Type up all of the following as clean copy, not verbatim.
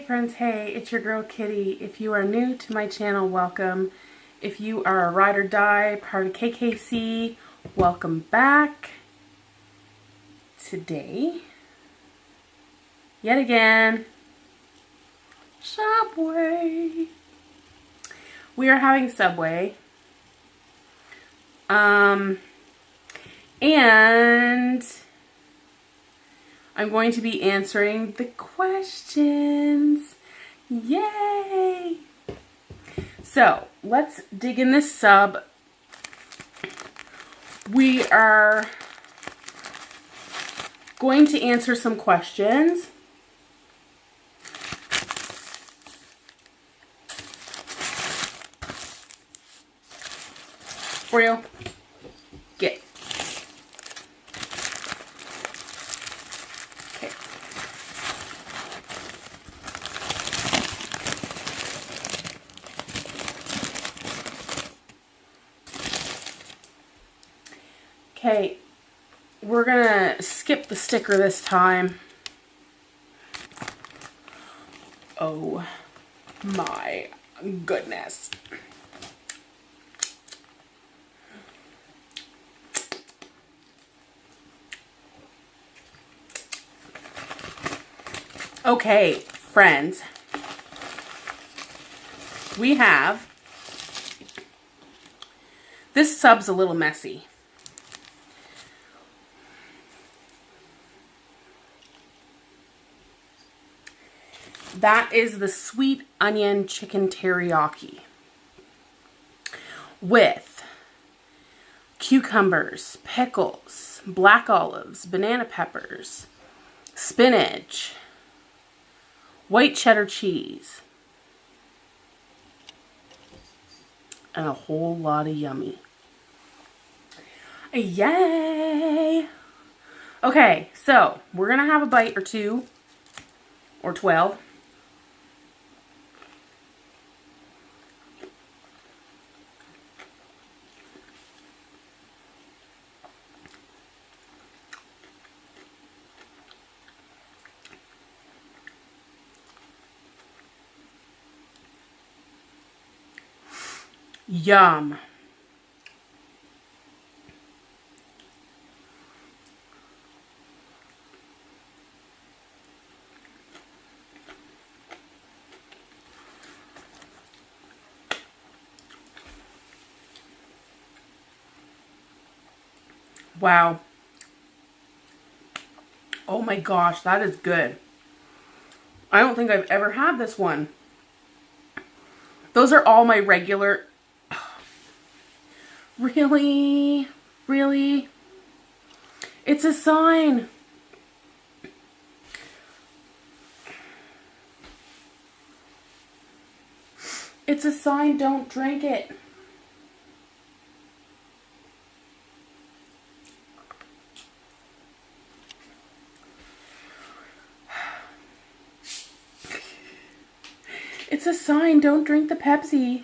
friends, hey, it's your girl Kitty. If you are new to my channel, welcome. If you are a ride or die, part of KKC, welcome back. Today, yet again, Subway. We are having Subway. And I'm going to be answering the questions. Yay! So, let's dig in this sub. We are going to answer some questions. For you. Get. Okay. Okay, we're gonna skip the sticker this time. Oh my goodness. Okay, friends, we have, this sub's a little messy. That is the sweet onion chicken teriyaki with cucumbers, pickles, black olives, banana peppers, spinach, white cheddar cheese, and a whole lot of yummy. Yay! Okay, so we're gonna have a bite or two, or 12. Yum. Wow. Oh my gosh, that is good. I don't think I've ever had this one. Those are all my regular... Really? Really? It's a sign. It's a sign, don't drink it. It's a sign, don't drink the Pepsi.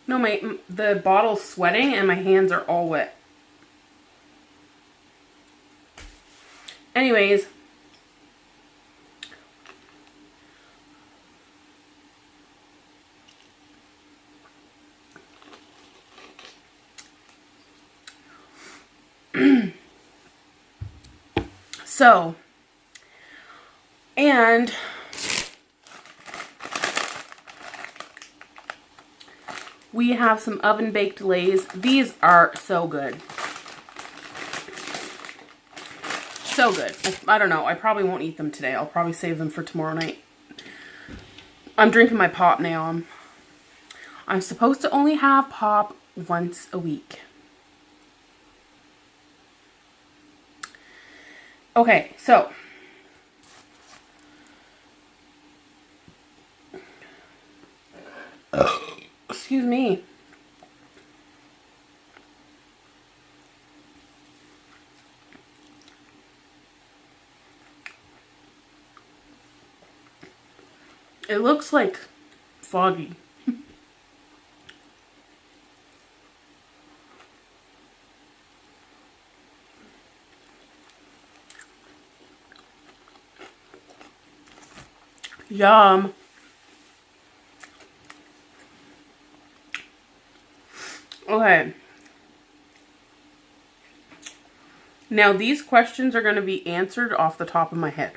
No, the bottle's sweating and my hands are all wet. Anyways. So, and we have some oven baked Lay's. These are so good. So good. I don't know. I probably won't eat them today. I'll probably save them for tomorrow night. I'm drinking my pop now. I'm supposed to only have pop once a week. Okay, so excuse me. It looks like foggy. Yum. Okay. Now these questions are going to be answered off the top of my head.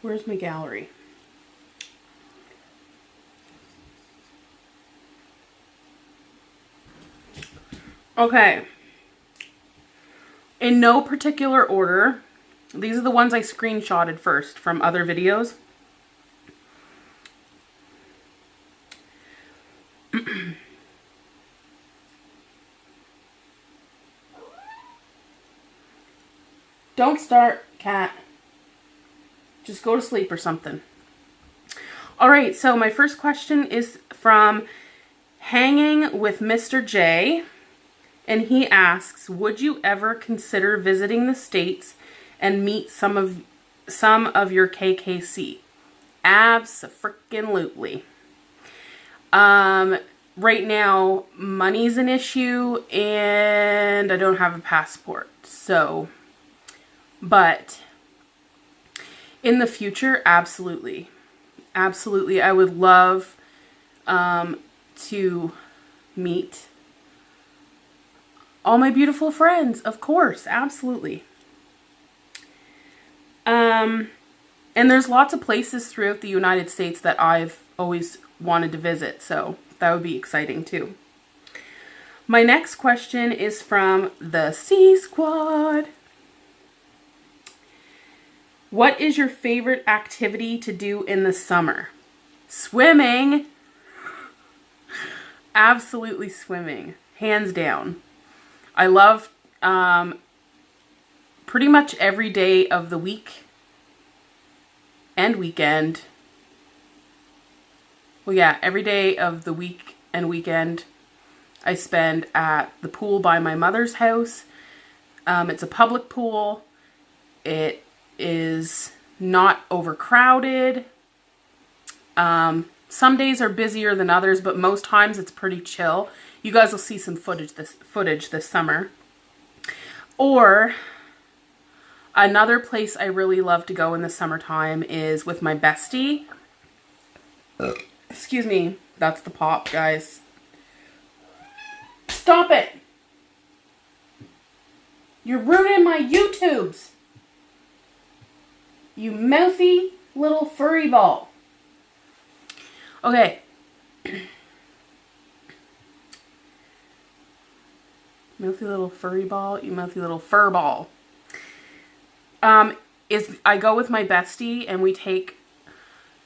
Where's my gallery? Okay. In no particular order, these are the ones I screenshotted first from other videos. Don't start, cat. Just go to sleep or something. All right, so my first question is from Hanging with Mr. J. And he asks, would you ever consider visiting the States and meet some of your KKC? Abso-freaking-lutely. Right now, money's an issue and I don't have a passport. So, but in the future, absolutely. Absolutely. I would love to meet all my beautiful friends, of course, absolutely. And there's lots of places throughout the United States that I've always wanted to visit, so that would be exciting too. My next question is from the C Squad. What is your favorite activity to do in the summer? Swimming. Absolutely swimming, hands down. I love pretty much every day of the week and weekend. Well, yeah, every day of the week and weekend I spend at the pool by my mother's house. It's a public pool. It is not overcrowded. Some days are busier than others, but most times it's pretty chill. You guys will see some footage this summer. Or another place I really love to go in the summertime is with my bestie. Excuse me, that's the pop, guys. Stop it! You're ruining my YouTubes. You mouthy little furry ball. Okay. Mouthy little furry ball, you mouthy little fur ball. I go with my bestie and we take,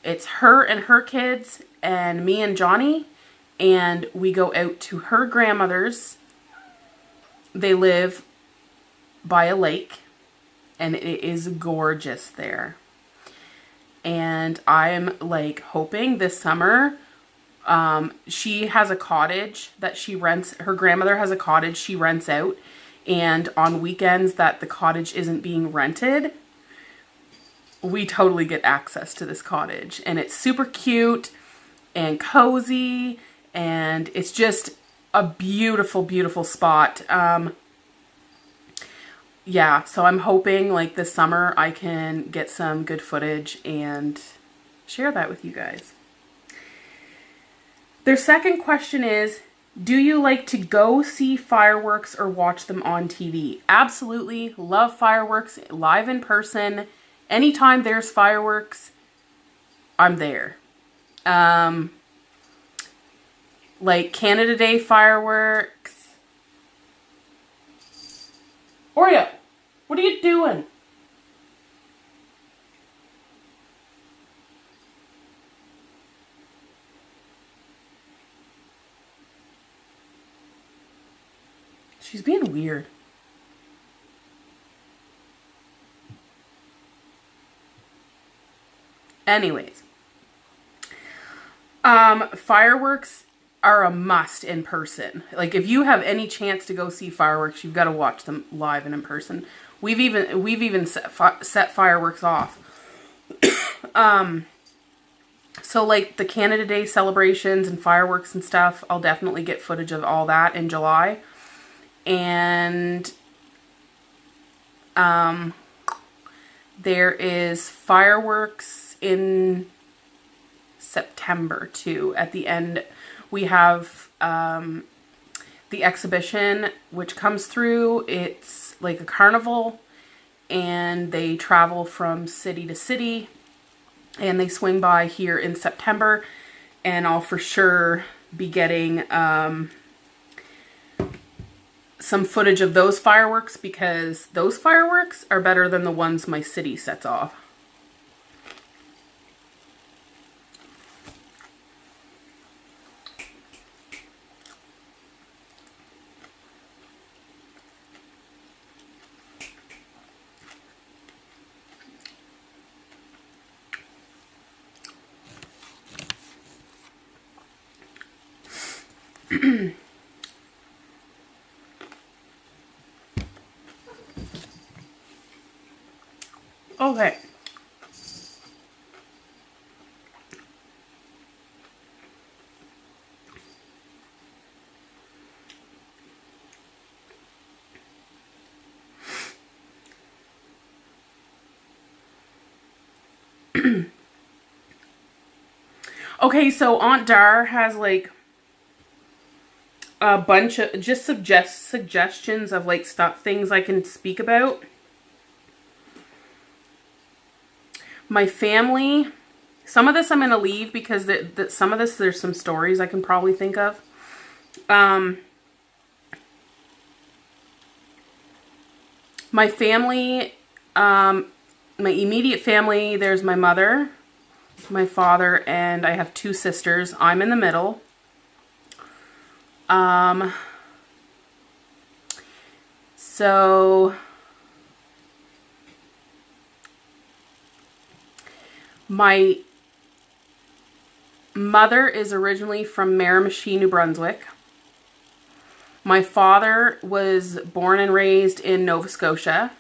it's her and her kids and me and Johnny, and we go out to her grandmother's. They live by a lake and it is gorgeous there. And I'm like hoping this summer, she has a cottage that she rents. Her grandmother has a cottage she rents out. And on weekends that the cottage isn't being rented, we totally get access to this cottage. And it's super cute and cozy. And it's just a beautiful, beautiful spot. Yeah, so I'm hoping like this summer I can get some good footage and share that with you guys. Their second question is, do you like to go see fireworks or watch them on TV? Absolutely. Love fireworks live in person. Anytime there's fireworks, I'm there. Like Canada Day fireworks. Oreo, what are you doing? She's being weird. Anyways. Fireworks are a must in person. Like if you have any chance to go see fireworks, you've got to watch them live and in person. We've even set fireworks off. So So like the Canada Day celebrations and fireworks and stuff, I'll definitely get footage of all that in July. And there is fireworks in September too. At the end, we have the exhibition, which comes through. It's like a carnival, and they travel from city to city, and they swing by here in September, and I'll for sure be getting some footage of those fireworks, because those fireworks are better than the ones my city sets off. Okay. Okay, so Aunt Dar has like a bunch of just suggestions of like things I can speak about. My family, some of this I'm going to leave because some of this, there's some stories I can probably think of. My family, my immediate family, there's my mother, my father, and I have 2 sisters. I'm in the middle. So my mother is originally from Miramichi, New Brunswick. My father was born and raised in Nova Scotia.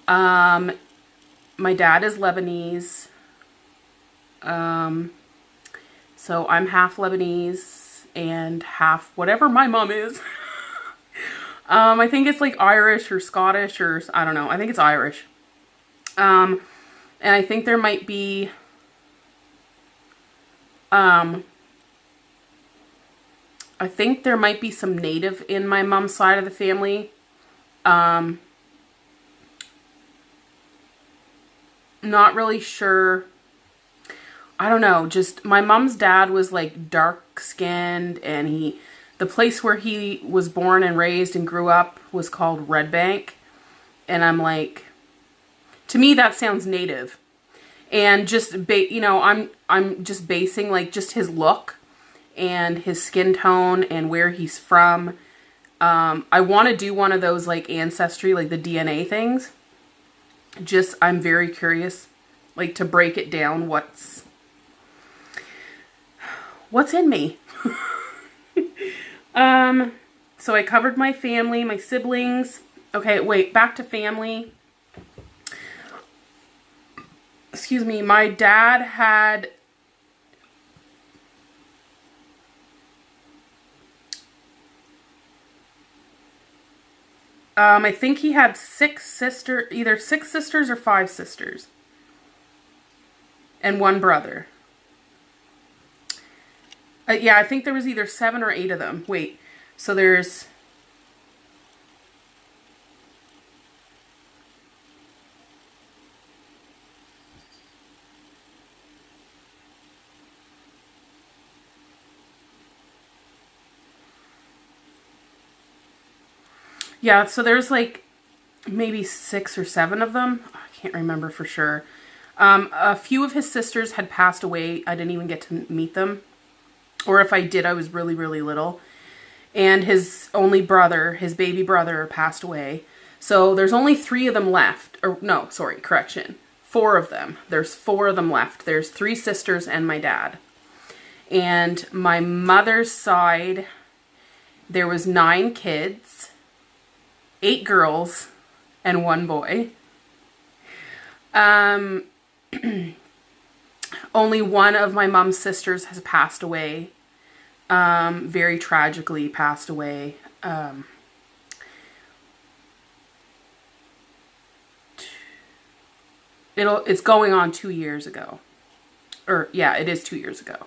My dad is Lebanese. So I'm half Lebanese and half whatever my mom is. I think it's like Irish or Scottish, or I don't know. I think it's Irish. And I think there might be some native in my mom's side of the family. Not really sure. I don't know. Just my mom's dad was like dark skinned, and the place where he was born and raised and grew up was called Red Bank. And I'm like, to me that sounds native. And just I'm just basing like just his look and his skin tone and where he's from. I want to do one of those like ancestry, like the DNA things. Just, I'm very curious, like to break it down. What's in me? So I covered my family, my siblings. Okay, wait, back to family. Excuse me, my dad had I think he had either 6 sisters or 5 sisters. And 1 brother. Yeah, I think there was either 7 or 8 of them. Wait, so there's... Yeah, so there's like maybe 6 or 7 of them. I can't remember for sure. A few of his sisters had passed away. I didn't even get to meet them. Or if I did, I was really, really little. And his only brother, his baby brother, passed away. So there's only 3 of them left. Or no, sorry, correction. 4 of them. There's 4 of them left. There's 3 sisters and my dad. And my mother's side, there was 9 kids, 8 girls, and 1 boy. Only one of my mom's sisters has passed away. Very tragically passed away. It's going on 2 years ago. Or, yeah, it is 2 years ago.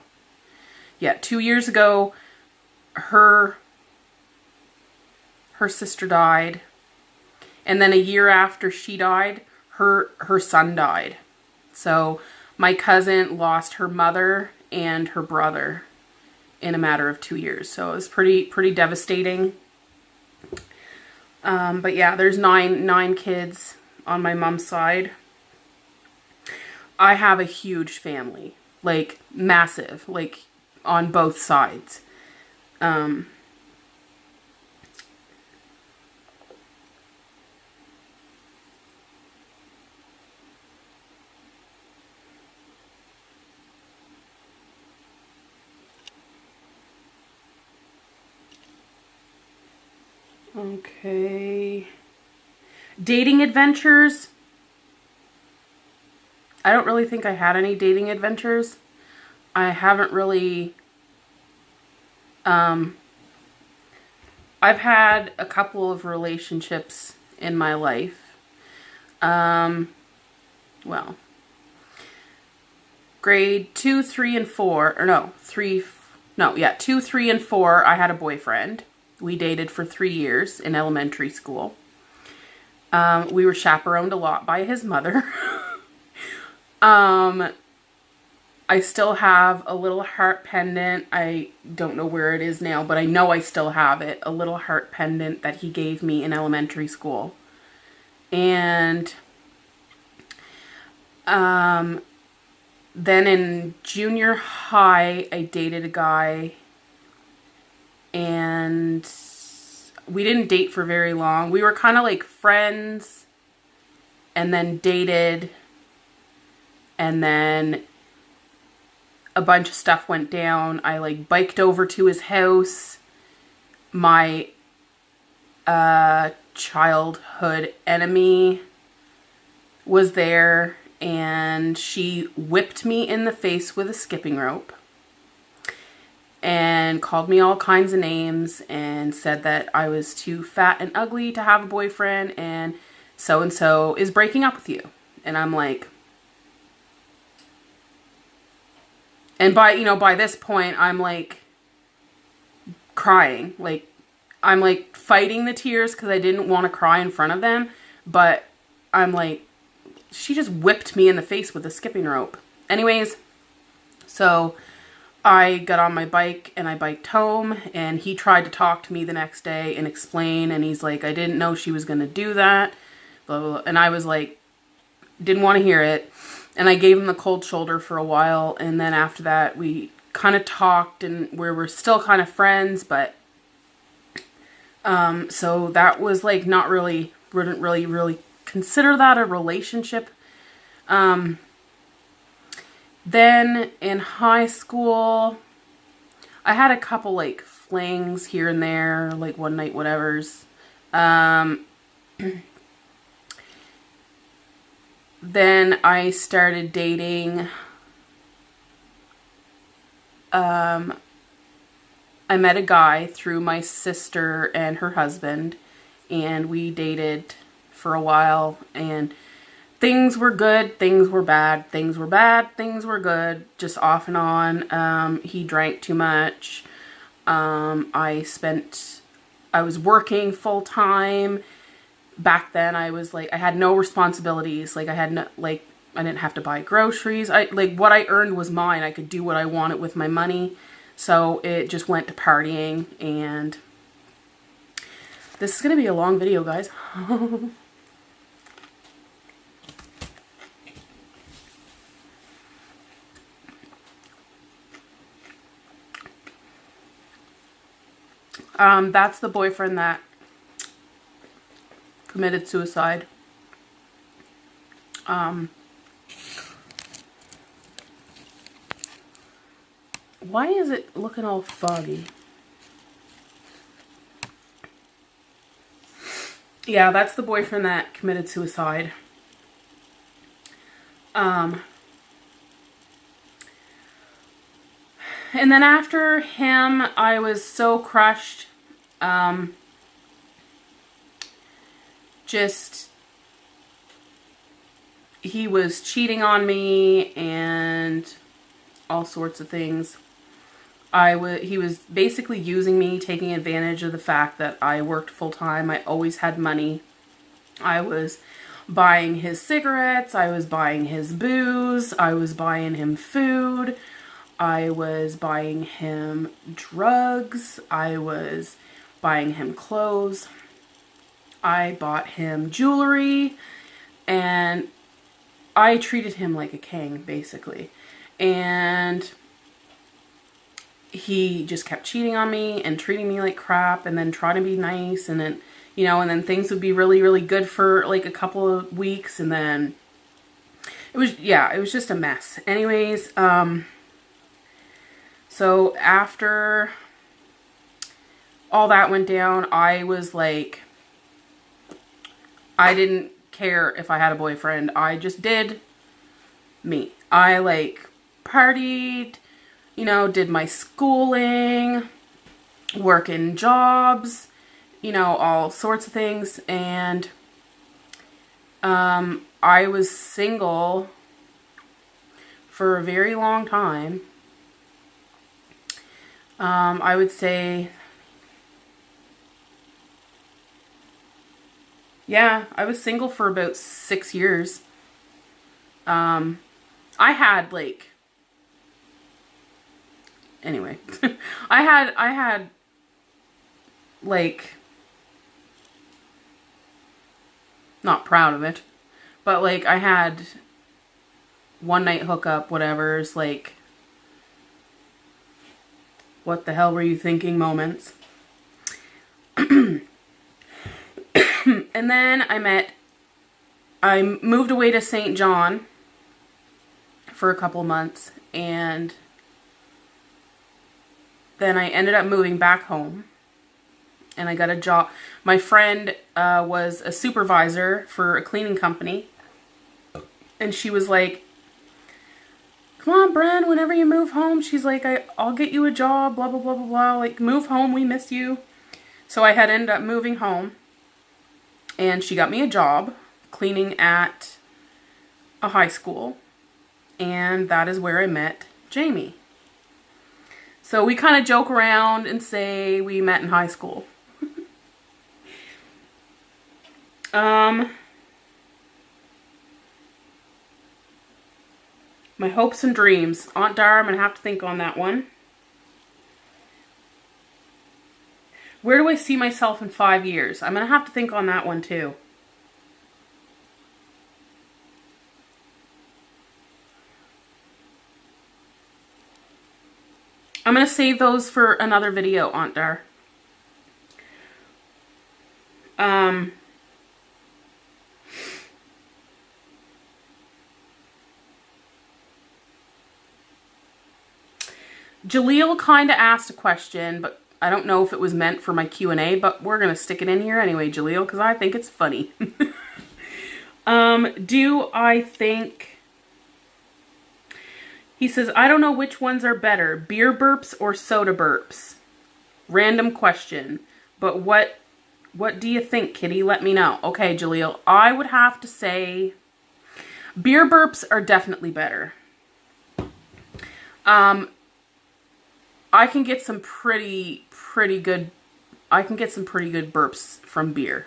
Yeah, 2 years ago, her sister died. And then a year after she died, her son died. So my cousin lost her mother and her brother in a matter of 2 years. So it was pretty devastating. But yeah, there's nine kids on my mom's side. I have a huge family, like massive, like on both sides. Okay. Dating adventures. I don't really think I had any dating adventures. I haven't really... I've had a couple of relationships in my life. Well, grade 2, 3, and 4, or no, 3, no, yeah, 2, 3, and 4, I had a boyfriend. We dated for 3 years in elementary school. We were chaperoned a lot by his mother. I still have a little heart pendant. I don't know where it is now, but I know I still have it. A little heart pendant that he gave me in elementary school. And then in junior high, I dated a guy. And we didn't date for very long. We were kind of like friends. And then dated. And then a bunch of stuff went down. I like biked over to his house. My childhood enemy was there, and she whipped me in the face with a skipping rope and called me all kinds of names and said that I was too fat and ugly to have a boyfriend, and so is breaking up with you. And I'm like... And by this point, I'm like crying. Like, I'm like fighting the tears because I didn't want to cry in front of them. But I'm like, she just whipped me in the face with a skipping rope. Anyways, so I got on my bike and I biked home, and he tried to talk to me the next day and explain. And he's like, I didn't know she was going to do that. Blah, blah, blah. And I was like, didn't want to hear it. And I gave him the cold shoulder for a while. And then after that, we kind of talked, and we were still kind of friends. But, so that was like not really, wouldn't really consider that a relationship. Then in high school, I had a couple like flings here and there, like one night whatevers. Then I started dating, I met a guy through my sister and her husband, and we dated for a while, and things were good, things were bad, things were bad, things were good, just off and on. He drank too much. I was working full time. Back then I was like, I had no responsibilities. Like I didn't have to buy groceries. What I earned was mine. I could do what I wanted with my money. So it just went to partying, and this is going to be a long video, guys. That's the boyfriend that committed suicide. Why is it looking all foggy? Yeah, that's the boyfriend that committed suicide. And then after him, I was so crushed. Just, he was cheating on me and all sorts of things. He was basically using me, taking advantage of the fact that I worked full time. I always had money. I was buying his cigarettes. I was buying his booze. I was buying him food. I was buying him drugs. I was buying him clothes. I bought him jewelry. And I treated him like a king, basically. And he just kept cheating on me and treating me like crap and then trying to be nice. And then, you know, and then things would be really, really good for like a couple of weeks. And then it was just a mess. Anyways, so after all that went down, I was like, I didn't care if I had a boyfriend. I just did me. I like partied, you know, did my schooling, working jobs, you know, all sorts of things. And I was single for a very long time. I would say, yeah, I was single for about 6 years. I had like, anyway, I had like, not proud of it, but like I had one night hookup, whatever's like, what the hell were you thinking moments. And then I moved away to St. John for a couple months, and then I ended up moving back home, and I got a job. My friend was a supervisor for a cleaning company, and she was like, come on, Bren, whenever you move home, she's like, I'll get you a job, blah, blah, blah, blah, blah, like, move home, we miss you. So I had ended up moving home, and she got me a job cleaning at a high school, and that is where I met Jamie. So we kind of joke around and say we met in high school. My hopes and dreams. Aunt Dar, I'm going to have to think on that one. Where do I see myself in 5 years? I'm going to have to think on that one too. I'm going to save those for another video, Aunt Dar. Jaleel kind of asked a question, but I don't know if it was meant for my Q&A, but we're going to stick it in here anyway, Jaleel, because I think it's funny. Do I think... He says, I don't know which ones are better, beer burps or soda burps. Random question. But what do you think, kitty? Let me know. Okay, Jaleel, I would have to say beer burps are definitely better. I can get some pretty good burps from beer.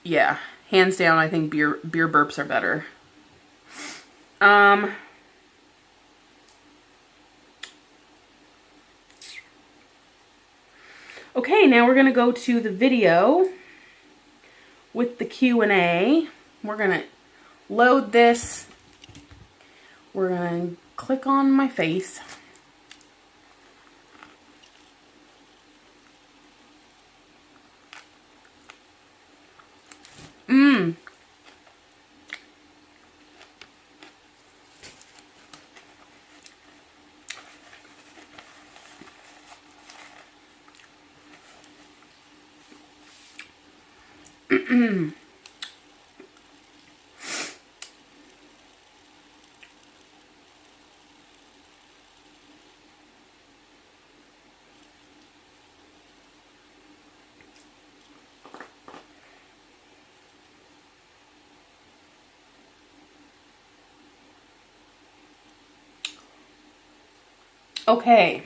Yeah, hands down, I think beer burps are better. Okay, now we're going to go to the video with the Q&A. We're going to load this. We're going to click on my face. Okay.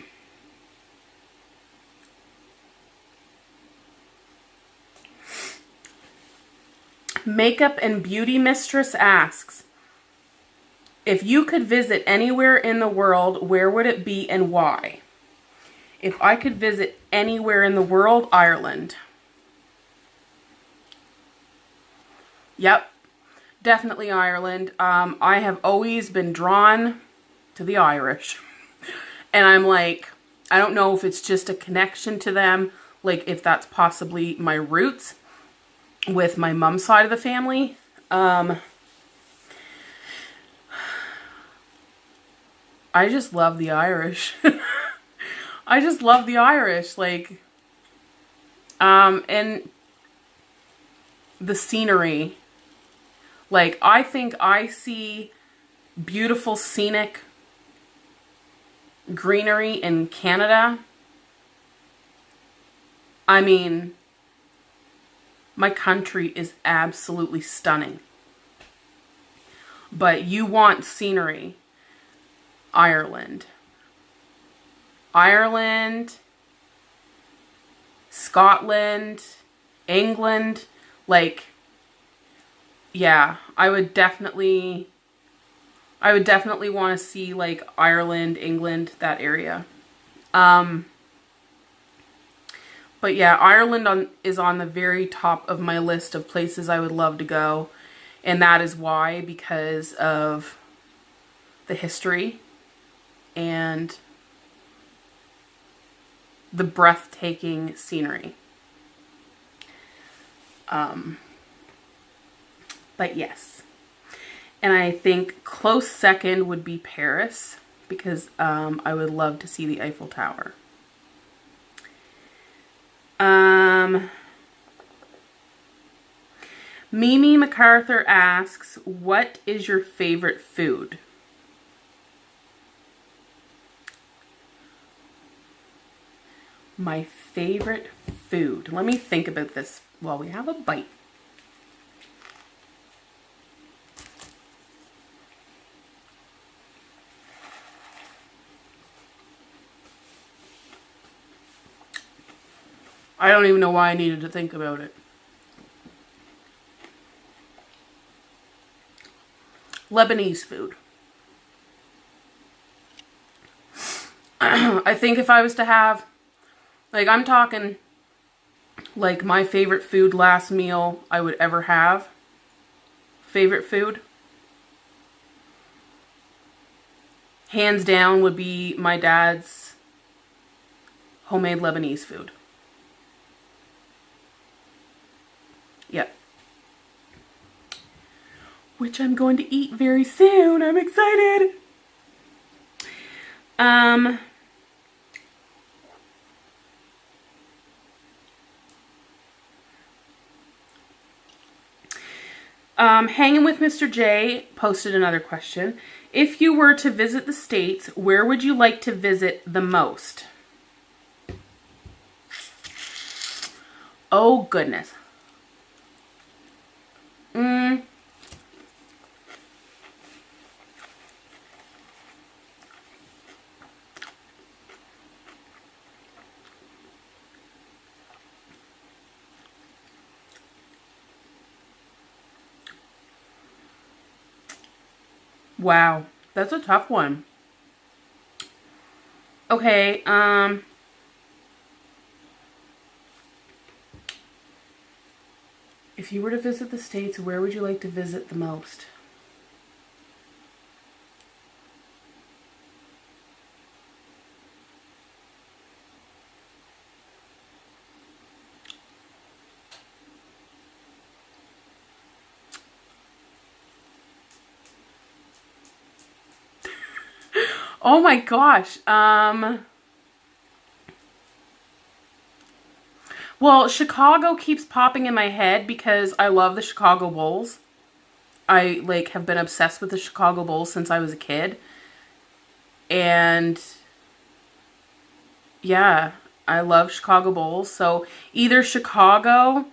Makeup and Beauty Mistress asks, if you could visit anywhere in the world, where would it be and why? If I could visit anywhere in the world, Ireland. Yep, definitely Ireland. I have always been drawn to the Irish. And I'm like, I don't know if it's just a connection to them, like if that's possibly my roots with my mom's side of the family. I just love the Irish. I just love the Irish, like, and the scenery. Like, I think I see beautiful scenic greenery in Canada. I mean, my country is absolutely stunning. But you want scenery. Ireland. Ireland, Scotland, England, like, yeah, I would definitely want to see, like, Ireland, England, that area. But yeah, Ireland is on the very top of my list of places I would love to go. And that is why, because of the history and the breathtaking scenery. But yes. And I think close second would be Paris, because I would love to see the Eiffel Tower. Mimi MacArthur asks, what is your favorite food? My favorite food. Let me think about this while we have a bite. I don't even know why I needed to think about it. Lebanese food. I think if I was to have, like, I'm talking, like, my favorite food, last meal I would ever have. Favorite food. Hands down would be my dad's homemade Lebanese food. Yep. Which I'm going to eat very soon. I'm excited. Hanging with Mr. J posted another question. If you were to visit the States, where would you like to visit the most? Oh, goodness. Wow, that's a tough one. Okay, if you were to visit the States, where would you like to visit the most? Oh my gosh. Well, Chicago keeps popping in my head because I love the Chicago Bulls. I, like, have been obsessed with the Chicago Bulls since I was a kid. And yeah, I love Chicago Bulls. So either Chicago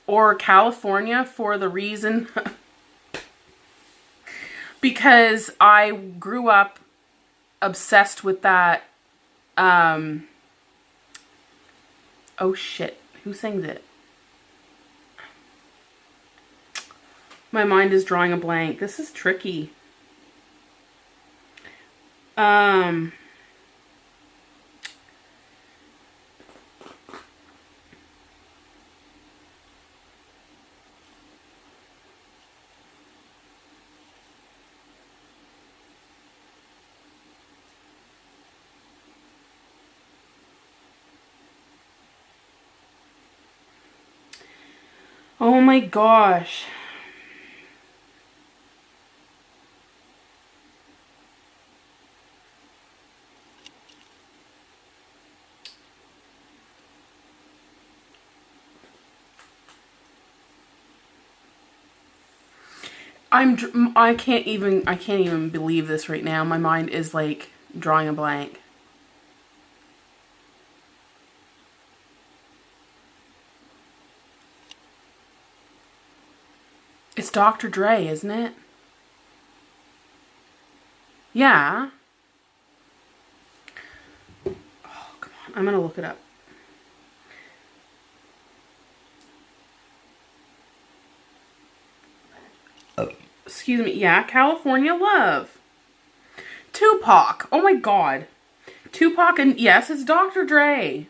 or California, for the reason because I grew up obsessed with that Oh shit. Who sings it? My mind is drawing a blank. This is tricky. Oh my gosh. I can't even believe this right now. My mind is like drawing a blank. It's Dr. Dre, isn't it? Yeah. Oh, come on. I'm gonna look it up. Oh, excuse me. Yeah, California Love. Tupac. Oh my god. Tupac, and yes, it's Dr. Dre.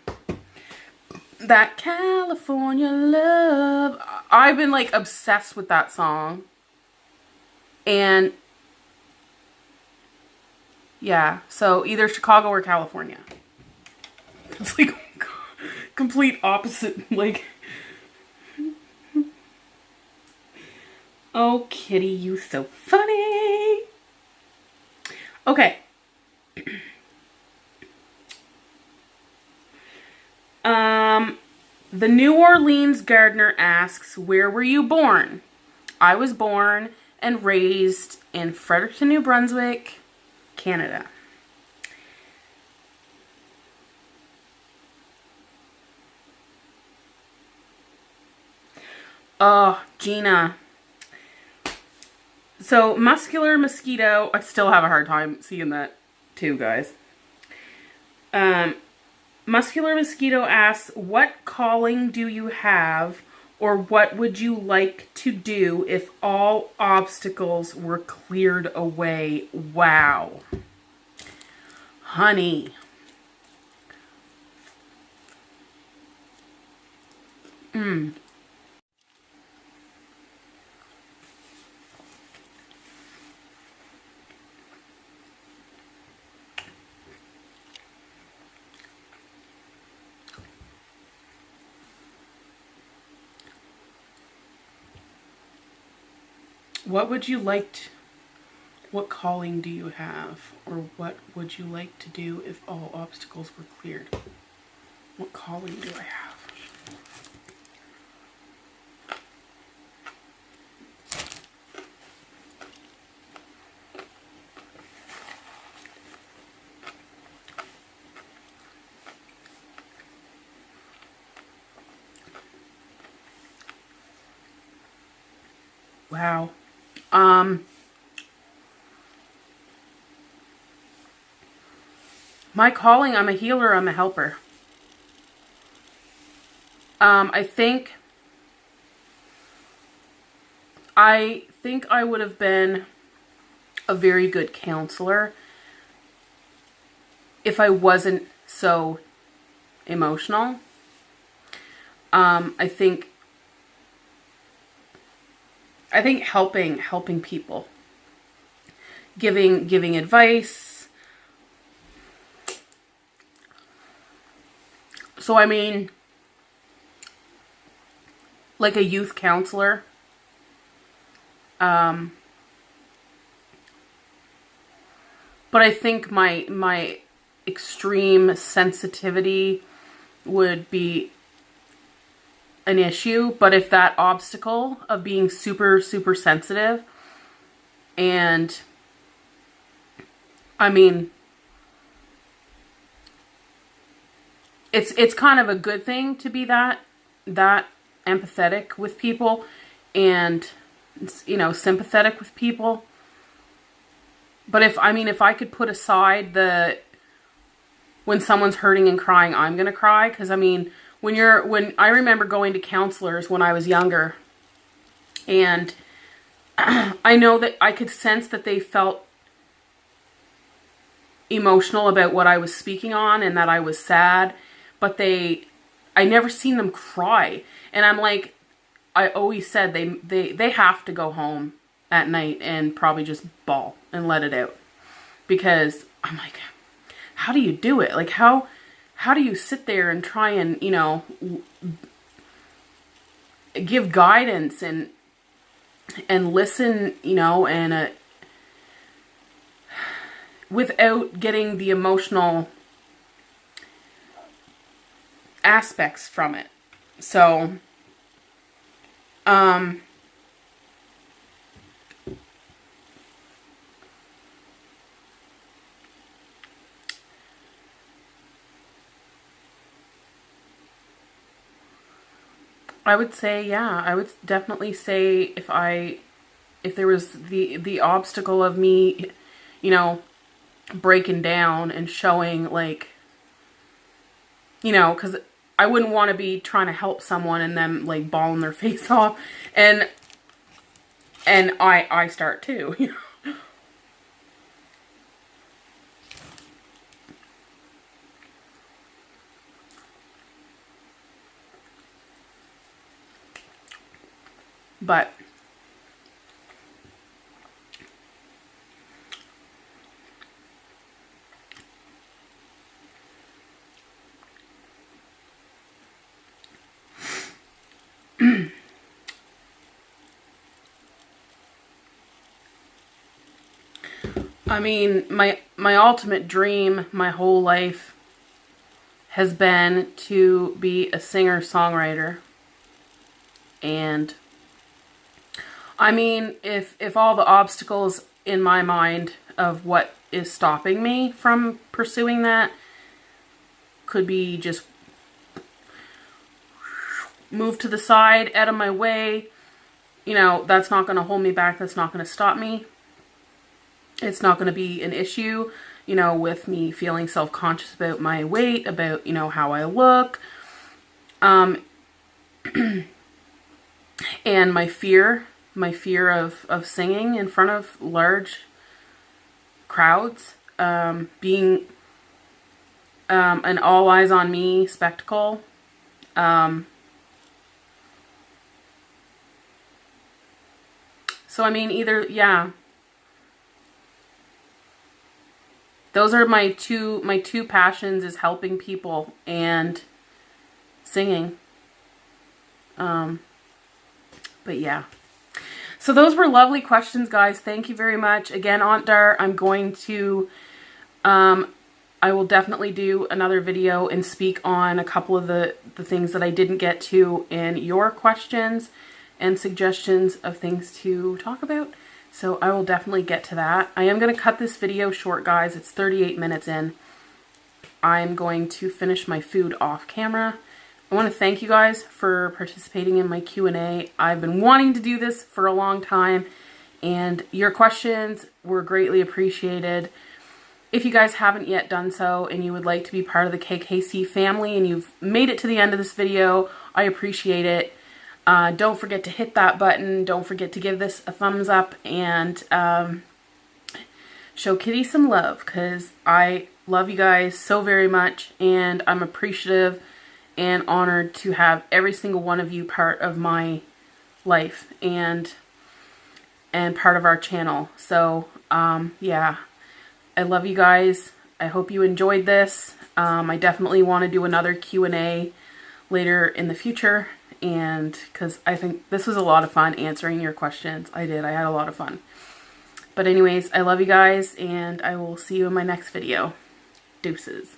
That California Love. I've been like obsessed with that song. And yeah, so either Chicago or California. It's like complete opposite, like. Oh, Kitty, you so funny. Okay. The New Orleans Gardener asks, where were you born? I was born and raised in Fredericton, New Brunswick, Canada. Oh, Gina. So, Muscular Mosquito, I still have a hard time seeing that too, guys. Muscular Mosquito asks, what calling do you have, or what would you like to do if all obstacles were cleared away? Wow. Honey. What would you like to, what calling do you have? Or what would you like to do if all obstacles were cleared? What calling do I have? Wow. My calling, I'm a healer, I'm a helper. I think I would have been a very good counselor if I wasn't so emotional. I think helping people, giving advice. So I mean, like a youth counselor. But I think my extreme sensitivity would be an issue. But if that obstacle of being super, super sensitive, and I mean, it's kind of a good thing to be that empathetic with people and, you know, sympathetic with people. But if I could put aside the when someone's hurting and crying, I'm going to cry. Because, I mean, when I remember going to counselors when I was younger, and I know that I could sense that they felt emotional about what I was speaking on and that I was sad, but I never seen them cry. And I'm like, I always said they have to go home at night and probably just bawl and let it out. Because I'm like, how do you do it? Like, how do you sit there and try and, you know, give guidance and listen, you know, and without getting the emotional aspects from it. So, I would say, yeah, I would definitely say if there was the obstacle of me, you know, breaking down and showing, like, you know, because I wouldn't want to be trying to help someone and them, like, bawling their face off, and I start too, you know. But I mean, my ultimate dream my whole life has been to be a singer-songwriter. And I mean, if all the obstacles in my mind of what is stopping me from pursuing that could be just moved to the side, out of my way, you know, that's not going to hold me back. That's not going to stop me. It's not going to be an issue, you know, with me feeling self-conscious about my weight, about, you know, how I look, and my fear of singing in front of large crowds, being an all eyes on me spectacle. So I mean, yeah. Those are my two passions, is helping people and singing. But yeah. So those were lovely questions, guys. Thank you very much. Again, Aunt Dar, I'm going to, I will definitely do another video and speak on a couple of the things that I didn't get to in your questions and suggestions of things to talk about. So I will definitely get to that. I am going to cut this video short, guys. It's 38 minutes in. I'm going to finish my food off camera. I want to thank you guys for participating in my Q&A. I've been wanting to do this for a long time, and your questions were greatly appreciated. If you guys haven't yet done so and you would like to be part of the KKC family and you've made it to the end of this video, I appreciate it. Don't forget to hit that button. Don't forget to give this a thumbs up and show Kitty some love, because I love you guys so very much, and I'm appreciative and honored to have every single one of you part of my life and part of our channel. So yeah, I love you guys. I hope you enjoyed this. I definitely want to do another Q&A later in the future, and because I think this was a lot of fun answering your questions. I had a lot of fun. But anyways, I love you guys, and I will see you in my next video. Deuces.